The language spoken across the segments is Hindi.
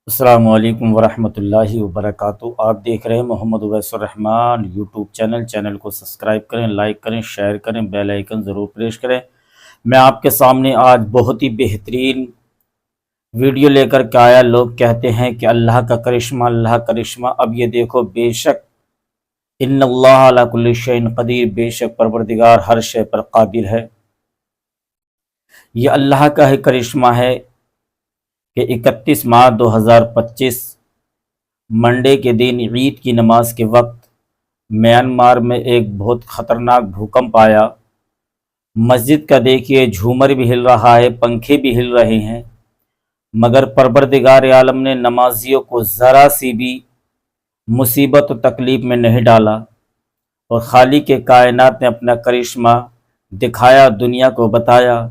अस्सलामु अलैकुम वरहमतुल्लाहि वबरकातुहू। आप देख रहे हैं मोहम्मद उवैसुर रहमान यूट्यूब चैनल को सब्सक्राइब करें, लाइक करें, शेयर करें, बेल आइकन ज़रूर प्रेस करें। मैं आपके सामने आज बहुत ही बेहतरीन वीडियो लेकर के आया। लोग कहते हैं कि अल्लाह का करिश्मा, अल्लाह का करिश्मा। अब ये देखो, बेशक इन्नल्लाह अला कुल्लि शैइन क़दीर, बेशक परवरदिगार हर शय पर कादिर है। ये अल्लाह का ही करिश्मा है कि 31 मार्च 2025 मंडे के दिन ईद की नमाज के वक्त म्यांमार में एक बहुत ख़तरनाक भूकंप आया। मस्जिद का देखिए, झूमर भी हिल रहा है, पंखे भी हिल रहे हैं, मगर परवरदिगार आलम ने नमाजियों को ज़रा सी भी मुसीबत और तकलीफ़ में नहीं डाला और खालिक के कायनात ने अपना करिश्मा दिखाया, दुनिया को बताया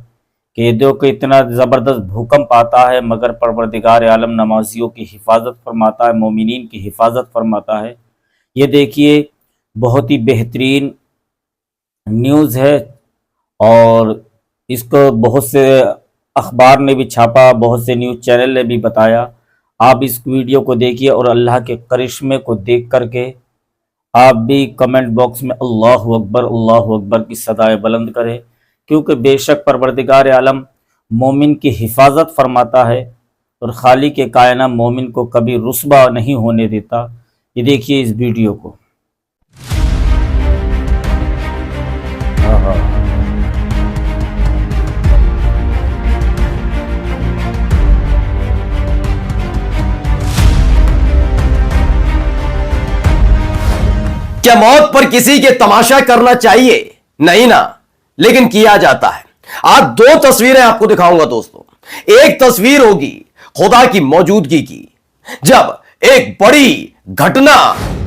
कि देखो इतना ज़बरदस्त भूकंप आता है, मगर परवरदिगार आलम नमाजियों की हिफाजत फरमाता है, मोमिनीन की हिफाजत फरमाता है। ये देखिए, बहुत ही बेहतरीन न्यूज़ है और इसको बहुत से अखबार ने भी छापा, बहुत से न्यूज़ चैनल ने भी बताया। आप इस वीडियो को देखिए और अल्लाह के करिश्मे को देख करके आप भी कमेंट बॉक्स में अल्लाहु अकबर की सदाएं बुलंद करें, क्योंकि बेशक परवरदिगार आलम मोमिन की हिफाजत फरमाता है और खालिक के कायनात मोमिन को कभी रुस्वा नहीं होने देता। ये देखिए इस वीडियो को। क्या मौत पर किसी के तमाशा करना चाहिए? नहीं ना, लेकिन किया जाता है। आज दो तस्वीरें आपको दिखाऊंगा दोस्तों। एक तस्वीर होगी खुदा की मौजूदगी की, जब एक बड़ी घटना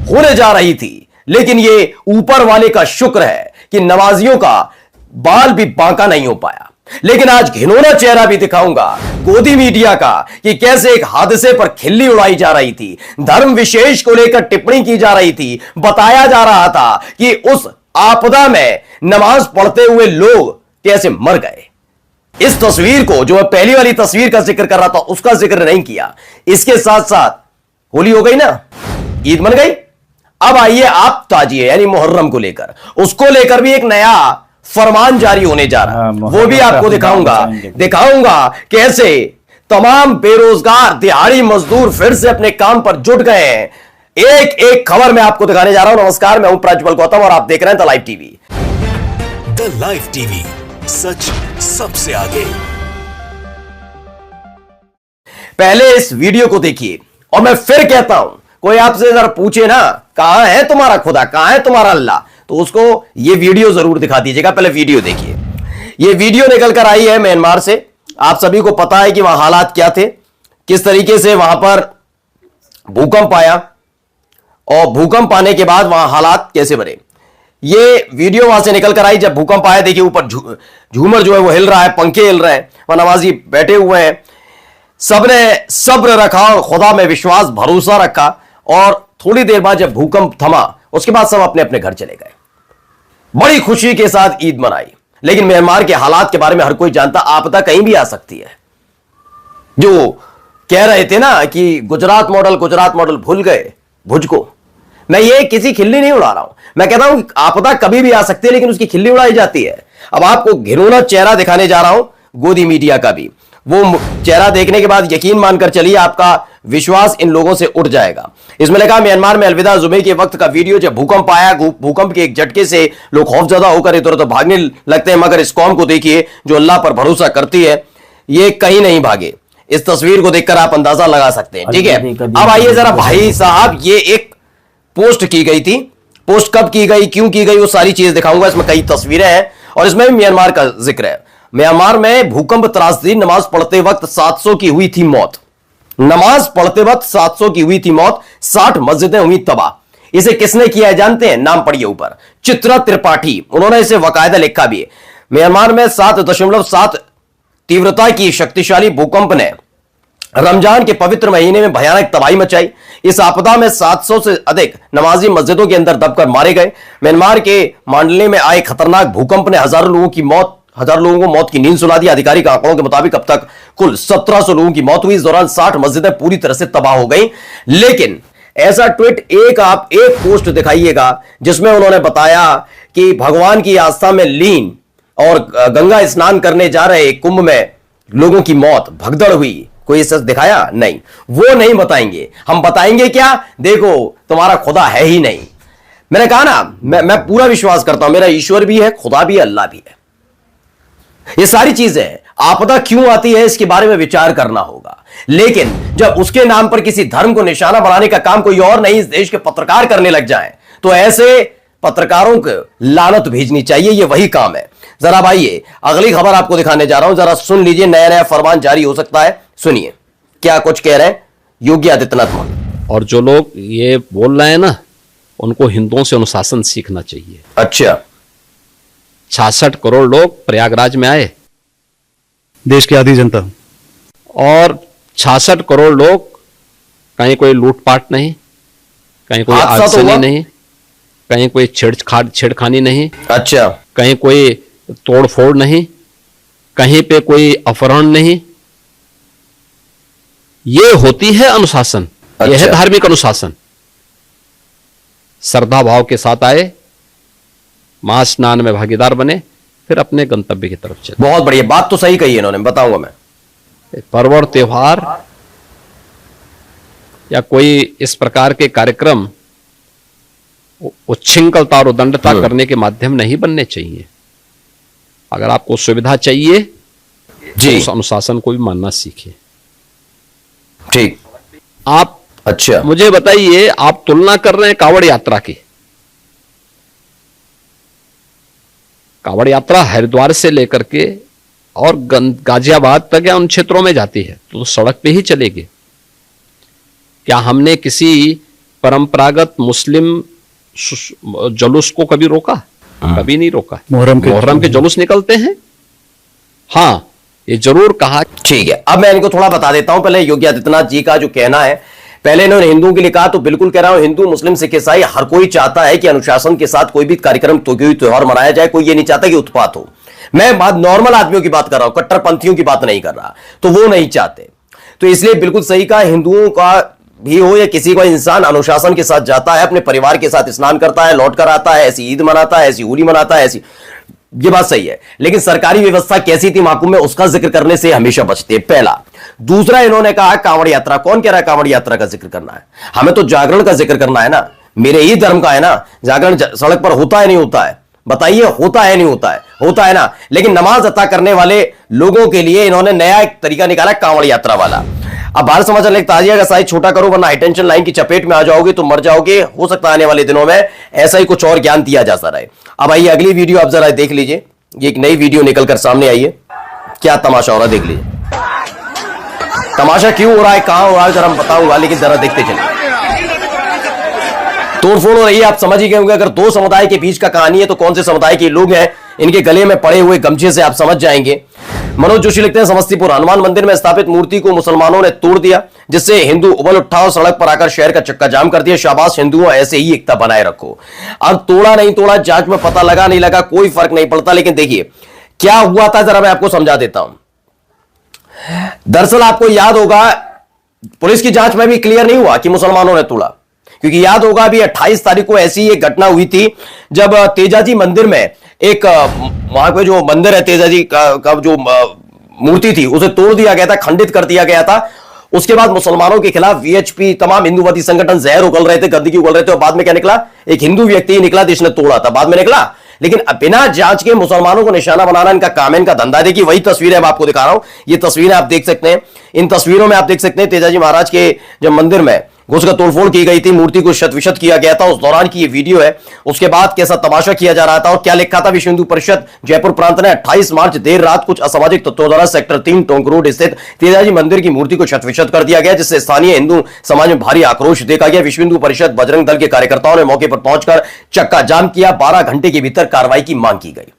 होने जा रही थी, लेकिन ये ऊपर वाले का शुक्र है कि नमाजियों का बाल भी बांका नहीं हो पाया। लेकिन आज घिनौना चेहरा भी दिखाऊंगा गोदी मीडिया का कि कैसे एक हादसे पर खिल्ली उड़ाई जा रही थी, धर्म विशेष को लेकर टिप्पणी की जा रही थी, बताया जा रहा था कि उस आपदा में नमाज पढ़ते हुए लोग कैसे मर गए। इस तस्वीर को, जो मैं पहली वाली तस्वीर का जिक्र कर रहा था, उसका जिक्र नहीं किया। इसके साथ साथ होली हो गई ना, ईद मन गई। अब आइए आप ताजिए यानी मुहर्रम को लेकर, उसको लेकर भी एक नया फरमान जारी होने जा रहा है, वो भी आपको दिखाऊंगा कैसे तमाम बेरोजगार दिहाड़ी मजदूर फिर से अपने काम पर जुट गए हैं। एक एक खबर मैं आपको दिखाने जा रहा हूं। नमस्कार, मैं हूं प्रज्वल गौतम और आप देख रहे हैं the live TV. The live TV, सच सबसे आगे। पहले इस वीडियो को देखिए और मैं फिर कहता हूं, कोई आपसे जरा पूछे ना कहां है तुम्हारा खुदा, कहां है तुम्हारा अल्लाह, तो उसको ये वीडियो जरूर दिखा दीजिएगा। पहले वीडियो देखिए। ये वीडियो निकल कर आई है म्यांमार से। आप सभी को पता है कि वहां हालात क्या थे, किस तरीके से वहां पर भूकंप आया और भूकंप आने के बाद वहां हालात कैसे बने। ये वीडियो वहां से निकल कर आई जब भूकंप आया। देखिए ऊपर झूमर जो है वो हिल रहा है, पंखे हिल रहे हैं, वहां नमाजी बैठे हुए हैं। सबने सब्र रखा और खुदा में विश्वास भरोसा रखा और थोड़ी देर बाद जब भूकंप थमा, उसके बाद सब अपने अपने घर चले गए। बड़ी खुशी के साथ ईद मनाई। लेकिन म्यांमार के हालात के बारे में हर कोई जानता, आपदा कहीं भी आ सकती है। जो कह रहे थे ना कि गुजरात मॉडल भूल गए भुज को, मैं ये किसी खिल्ली नहीं उड़ा रहा हूं। मैं कहता हूं आपदा कभी भी आ सकती है, लेकिन उसकी खिल्ली उड़ाई जाती है। अब आपको घिनौना चेहरा दिखाने जा रहा हूं गोदी मीडिया का भी। वो चेहरा देखने के बाद यकीन मानकर चलिए, आपका विश्वास इन लोगों से उठ जाएगा। इसमें लिखा, म्यांमार में अलविदा जुमे के वक्त का वीडियो। जब भूकंप आया, भूकंप के एक झटके से लोग खौफजदा होकर इधर उधर भागने लगते हैं, मगर इस कौम को देखिए जो अल्लाह पर भरोसा करती है, ये कहीं नहीं भागे। इस तस्वीर को देखकर आप अंदाजा लगा सकते हैं। ठीक है, अब आइए जरा भाई साहब, ये एक पोस्ट की गई थी। पोस्ट कब की गई, क्यों की गई, वो सारी चीज दिखाऊंगा। इसमें कई तस्वीरें हैं और इसमें भी म्यांमार का जिक्र है। म्यांमार में भूकंप त्रासदी, नमाज पढ़ते वक्त 700 की हुई थी मौत। नमाज पढ़ते वक्त 700 की हुई थी मौत, 60 मस्जिदें हुई तबाह। इसे किसने किया है जानते हैं? नाम पढ़िए ऊपर, चित्रा त्रिपाठी। उन्होंने इसे बाकायदा लिखा भी है। म्यांमार में 7.7 तीव्रता की शक्तिशाली भूकंप ने रमजान के पवित्र महीने में भयानक तबाही मचाई। इस आपदा में 700 से अधिक नमाजी मस्जिदों के अंदर दबकर मारे गए। म्यांमार के मांडले में आए खतरनाक भूकंप ने हजारों लोगों की मौत हजार लोगों को मौत की नींद सुला दी। आधिकारिक आंकड़ों के मुताबिक अब तक कुल 1700 लोगों की मौत हुई। इस दौरान 60 मस्जिदें पूरी तरह से तबाह हो गई। लेकिन ऐसा ट्वीट आप एक पोस्ट दिखाइएगा जिसमें उन्होंने बताया कि भगवान की आस्था में लीन और गंगा स्नान करने जा रहे कुंभ में लोगों की मौत भगदड़ हुई, कोई सच दिखाया? नहीं, वो नहीं बताएंगे। हम बताएंगे क्या? देखो तुम्हारा खुदा है ही नहीं। मैंने कहा ना, मैं पूरा विश्वास करता हूं, मेरा ईश्वर भी है, खुदा भी है, अल्लाह भी है। ये सारी चीजें आपदा क्यों आती है इसके बारे में विचार करना होगा। लेकिन जब उसके नाम पर किसी धर्म को निशाना बनाने का काम कोई और नहीं, इस देश के पत्रकार करने लग जाएं, तो ऐसे पत्रकारों को लानत भेजनी चाहिए। ये वही काम है। जरा भाई अगली खबर आपको दिखाने जा रहा हूं, जरा सुन लीजिए। नया नया फरमान जारी हो सकता है, सुनिए क्या कुछ कह रहे हैं योगी आदित्यनाथ। और जो लोग ये बोल रहे हैं ना, उनको हिंदुओं से अनुशासन सीखना चाहिए। अच्छा, 66 करोड़ लोग प्रयागराज में आए, देश की आधी जनता, और 66 करोड़ लोग, कहीं कोई लूटपाट नहीं, कहीं कोई हादसा तो आगजनी हुआ? नहीं, कहीं कोई छेड़खानी नहीं, अच्छा, कहीं कोई तोड़फोड़ नहीं, कहीं पे कोई अपहरण नहीं। ये होती है अनुशासन, यह है अच्छा। धार्मिक अनुशासन। श्रद्धा भाव के साथ आए, महास्नान में भागीदार बने, फिर अपने गंतव्य की तरफ चले। बहुत बढ़िया बात तो सही कही है इन्होंने, बताऊंगा मैं। पर्व और त्योहार या कोई इस प्रकार के कार्यक्रम उच्छृंखलता और उदंडता करने के माध्यम नहीं बनने चाहिए। अगर आपको सुविधा चाहिए जी, तो उस अनुशासन को भी मानना सीखिए। ठीक। आप अच्छा, मुझे बताइए, आप तुलना कर रहे हैं कांवड़ यात्रा की। कांवड़ यात्रा हरिद्वार से लेकर के और गाजियाबाद तक या उन क्षेत्रों में जाती है, तो सड़क पे ही चलेगी। क्या हमने किसी परंपरागत मुस्लिम जुलूस को कभी रोका? कभी नहीं रोका। मुहर्रम के जुलूस निकलते हैं। हाँ, ये जरूर कहा। ठीक है, अब मैं इनको थोड़ा बता देता हूं। पहले योगी आदित्यनाथ जी का जो कहना है, पहले इन्होंने हिंदुओं के लिए कहा, तो बिल्कुल कह रहा हूं, हिंदू मुस्लिम सिख ईसाई हर कोई चाहता है कि अनुशासन के साथ कोई भी कार्यक्रम, तो कोई त्योहार मनाया जाए। कोई ये नहीं चाहता कि उत्पात हो। मैं बात नॉर्मल आदमियों की बात कर रहा हूं, कट्टरपंथियों की बात नहीं कर रहा, तो वो नहीं चाहते। तो इसलिए बिल्कुल सही कहा, हिंदुओं का भी हो या किसी को इंसान अनुशासन के साथ जाता है, अपने परिवार के साथ स्नान करता है, लौट कर आता है, ऐसी ईद मनाता है, ऐसी होली मनाता है, ऐसी, ये बात सही है। लेकिन सरकारी व्यवस्था कैसी थी महाकुंभ में, उसका जिक्र करने से हमेशा बचते हैं, पहला। दूसरा, इन्होंने कहा कांवड़ यात्रा। कौन कह रहा है कांवड़ यात्रा का जिक्र करना है? हमें तो जागरण का जिक्र करना है ना, मेरे ही धर्म का है ना। जागरण सड़क पर होता है नहीं होता है? बताइए, होता है नहीं होता है? होता है ना। लेकिन नमाज अता करने वाले लोगों के लिए इन्होंने नया एक तरीका निकाला, कांवड़ यात्रा वाला। अब भारत समाचार लेख ताजिया का साइज छोटा करो, वरना हाईटेंशन लाइन की चपेट में आ जाओगे तो मर जाओगे। हो सकता है आने वाले दिनों में ऐसा ही कुछ और ज्ञान दिया जा रहा है। अब आइए अगली वीडियो आप जरा देख लीजिए। ये एक नई वीडियो निकलकर सामने आई है, क्या तमाशा हो रहा है देख लीजिए। तमाशा क्यों हो रहा है, कहां हो रहा है, जरा हम बताऊंगा, लेकिन जरा देखते चलिए। तोड़फोड़ हो रही है, आप समझ ही गए होंगे। अगर दो समुदाय के बीच का कहानी है तो कौन से समुदाय के लोग हैं, इनके गले में पड़े हुए गमछे से आप समझ जाएंगे। मनोज जोशी लिखते हैं, समस्तीपुर हनुमान मंदिर में स्थापित मूर्ति को मुसलमानों ने तोड़ दिया, जिससे हिंदू उबल उठा और सड़क पर आकर शहर का चक्का जाम कर दिया। शाबाश हिंदुओं, ऐसे ही एकता बनाए रखो। अब तोड़ा नहीं तोड़ा, जांच में पता लगा नहीं लगा, कोई फर्क नहीं पड़ता। लेकिन देखिए क्या हुआ था, जरा मैं आपको समझा देता हूं। दरअसल आपको याद होगा, पुलिस की जांच में भी क्लियर नहीं हुआ कि मुसलमानों ने तोड़ा, क्योंकि याद होगा अभी 28 तारीख को ऐसी एक घटना हुई थी, जब तेजाजी मंदिर में एक, वहां पे जो मंदिर है तेजाजी का जो मूर्ति थी, उसे तोड़ दिया गया था, खंडित कर दिया गया था। उसके बाद मुसलमानों के खिलाफ वीएचपी, तमाम हिंदूवादी संगठन जहर उगल रहे थे, गंदगी उगल रहे थे। और बाद में क्या निकला, एक हिंदू व्यक्ति ही निकला जिसने तोड़ा था, बाद में निकला। लेकिन बिना जांच के मुसलमानों को निशाना बनाना इनका काम है, इनका धंधा। देखिए वही तस्वीरें मैं आपको दिखा रहा हूं, ये तस्वीरें आप देख सकते हैं। इन तस्वीरों में आप देख सकते हैं तेजाजी महाराज के जब मंदिर में घुसकर तोड़फोड़ की गई थी, मूर्ति को शत-विशत किया गया था, उस दौरान की ये वीडियो है। उसके बाद कैसा तमाशा किया जा रहा था और क्या लिखा था विश्व हिंदू परिषद जयपुर प्रांत ने 28 मार्च देर रात कुछ असामाजिक तत्वों द्वारा सेक्टर 3 टोंक रोड स्थित तेजाजी मंदिर की मूर्ति को शत-विशत कर दिया गया, जिससे स्थानीय हिंदू समाज में भारी आक्रोश देखा गया। विश्व हिंदू परिषद बजरंग दल के कार्यकर्ताओं ने मौके पर पहुंचकर चक्का जाम किया। 12 घंटे के भीतर कार्रवाई की मांग की गई।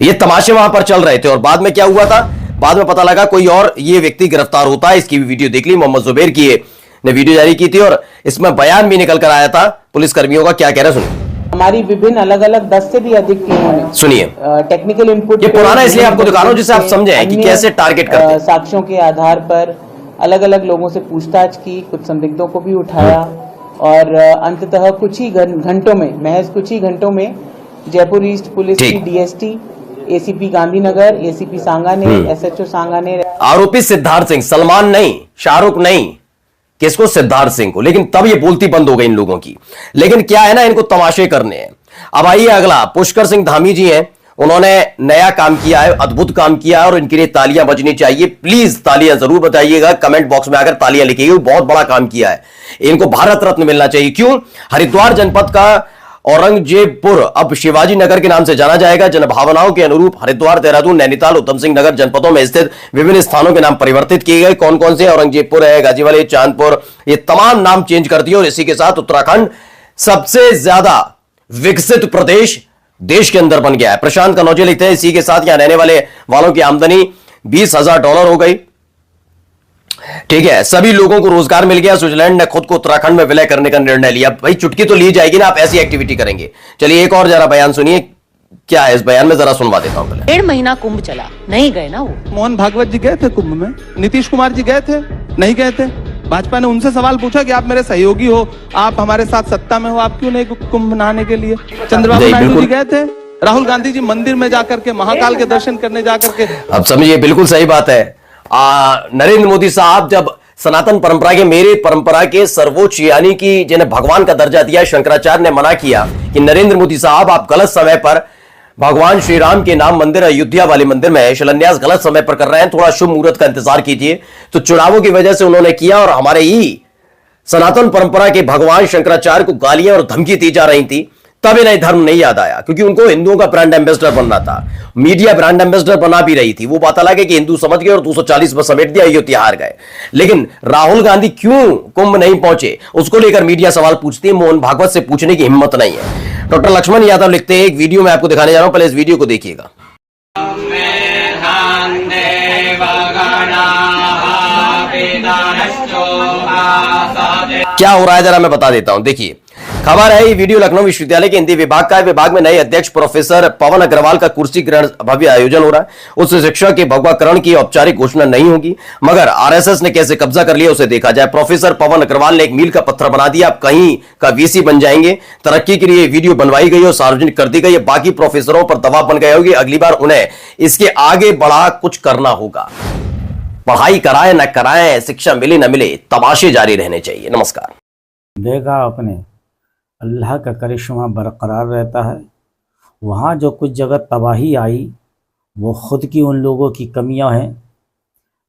ये तमाशे वहां पर चल रहे थे और बाद में क्या हुआ था, बाद में पता लगा कोई और ये व्यक्ति गिरफ्तार होता है। इसकी भी वीडियो देख ली, मोहम्मद जुबैर की ने वीडियो जारी की थी और इसमें बयान भी निकल कर आया था पुलिस कर्मियों का। क्या कह रहे हैं सुनिए। हमारी विभिन्न अलग अलग 10 से भी अधिक टीमों ने सुनिए, टेक्निकल इनपुट ये पुराना इसलिए आपको दिखा रहा हूं जिससे आप समझें कि कैसे टारगेट करते हैं। साक्ष्यों के आधार पर अलग अलग लोगों से पूछताछ की, कुछ संदिग्धों को भी उठाया और अंततः कुछ ही घंटों में, महज कुछ ही घंटों में जयपुर ईस्ट पुलिस की DST, ACP Gandhinagar, ACP Sanganer, SHO Sanganer, आरोपी सिद्धार्थ सिंह, सलमान नहीं, शाहरुख नहीं, किसको? सिद्धार्थ सिंह को। लेकिन तब ये बोलती बंद हो गई इन लोगों की। लेकिन क्या है ना, इनको तमाशे करने हैं। अब आइए अगला, पुष्कर सिंह धामी जी हैं, उन्होंने नया काम किया है, अद्भुत काम किया है और इनके लिए तालियां बजनी चाहिए। प्लीज तालियां जरूर बताइएगा, कमेंट बॉक्स में आकर तालियां लिखिएगा, बहुत बड़ा काम किया है, इनको भारत रत्न मिलना चाहिए। क्यों? हरिद्वार जनपद का औरंगजेबपुर अब शिवाजी नगर के नाम से जाना जाएगा। जनभावनाओं के अनुरूप हरिद्वार, देहरादून, नैनीताल, उधम सिंह नगर जनपदों में स्थित विभिन्न स्थानों के नाम परिवर्तित किए गए। कौन कौन से? औरंगजेबपुर है, गाजीवाली, चांदपुर, ये तमाम नाम चेंज कर दिए। और इसी के साथ उत्तराखंड सबसे ज्यादा विकसित प्रदेश देश के अंदर बन गया है। प्रशांत कनौजिया लिखते हैं, इसी के साथ यहां रहने वालों की आमदनी $20,000 हो गई। ठीक है, सभी लोगों को रोजगार मिल गया। स्विट्जरलैंड ने खुद को उत्तराखंड में विलय करने का निर्णय लिया। भाई चुटकी तो ली जाएगी ना, आप ऐसी एक्टिविटी करेंगे। चलिए एक और जरा बयान सुनिए, क्या है इस बयान में, जरा सुनवा देता हूं पहले। 1.5 महीना कुंभ चला, नहीं गए ना वो। मोहन भागवत जी गए थे कुंभ में, नीतीश कुमार जी गए थे, नहीं गए थे। भाजपा ने उनसे सवाल पूछा कि आप मेरे सहयोगी हो, आप हमारे साथ सत्ता में हो, आप क्यों नहीं कुंभ नहाने के लिए? चंद्रबाबू नायडू जी गए थे, राहुल गांधी जी मंदिर में जाकर के, महाकाल के दर्शन करने जाकर के। अब समझिए, बिल्कुल सही बात है। नरेंद्र मोदी साहब जब सनातन परंपरा के, मेरे परंपरा के सर्वोच्च यानी कि जिन्हें भगवान का दर्जा दिया, शंकराचार्य ने मना किया कि नरेंद्र मोदी साहब आप गलत समय पर भगवान श्री राम के नाम मंदिर, अयोध्या वाले मंदिर में शिलान्यास गलत समय पर कर रहे हैं, थोड़ा शुभ मुहूर्त का इंतजार कीजिए। तो चुनावों की वजह से उन्होंने किया और हमारे ही सनातन परंपरा के भगवान शंकराचार्य को गालियां और धमकी दी जा रही थी। तब इन्हें धर्म नहीं याद आया, क्योंकि उनको हिंदुओं का ब्रांड एम्बेसडर बनना था। मीडिया ब्रांड एम्बेसडर बना भी रही थी, वो बात अलग है कि हिंदू समझ गए और 240 में समेट दिया, अयोध्या हार गए। लेकिन राहुल गांधी क्यों कुंभ नहीं पहुंचे, उसको लेकर मीडिया सवाल पूछती है, मोहन भागवत से पूछने की हिम्मत नहीं है। डॉक्टर लक्ष्मण यादव लिखते हैं, एक वीडियो मैं आपको दिखाने जा रहा हूं, पहले इस वीडियो को देखिएगा। क्या हो रहा है जरा मैं बता देता हूं, देखिए। खबर है, ये वीडियो लखनऊ विश्वविद्यालय के हिंदी विभाग का है। विभाग में नए अध्यक्ष प्रोफेसर पवन अग्रवाल का कुर्सी ग्रहण भव्य आयोजन हो रहा है। उस शिक्षक के भगवाकरण की औपचारिक घोषणा नहीं होगी, मगर आरएसएस ने कैसे कब्जा कर लिया उसे देखा जाए। प्रोफेसर पवन अग्रवाल ने एक मील का पत्थर बना दिया, अब कहीं का वीसी बन जाएंगे। तरक्की के लिए वीडियो बनवाई गई और सार्वजनिक कर दी गई। बाकी प्रोफेसरों पर दबाव बन गया होगी, अगली बार उन्हें इसके आगे बढ़ा कुछ करना होगा। पढ़ाई कराए न कराए, शिक्षा मिले न मिले, तमाशे जारी रहने चाहिए। नमस्कार। देखा आपने, अल्लाह का करिश्मा बरकरार रहता है। वहाँ जो कुछ जगह तबाही आई वो ख़ुद की उन लोगों की कमियां हैं,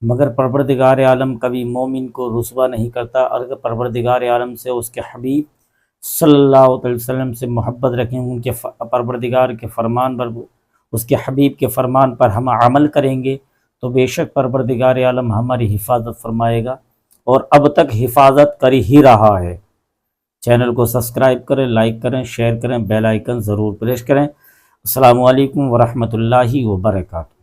मगर परवरदिगार आलम कभी मोमिन को रुसवा नहीं करता। अगर परवरदिगार आलम से, उसके हबीब सल्लल्लाहु अलैहि वसल्लम से मोहब्बत रखें, उनके परवरदिगार के फरमान पर, उसके हबीब के फरमान पर हम अमल करेंगे, तो बेशक परवरदिगार आलम हमारी हिफाजत फरमाएगा और अब तक हिफाजत कर ही रहा है। चैनल को सब्सक्राइब करें, लाइक करें, शेयर करें, बेल आइकन ज़रूर प्रेस करें। अस्सलामु अलैकुम वरहमतुल्लाहि वबरकातुहू।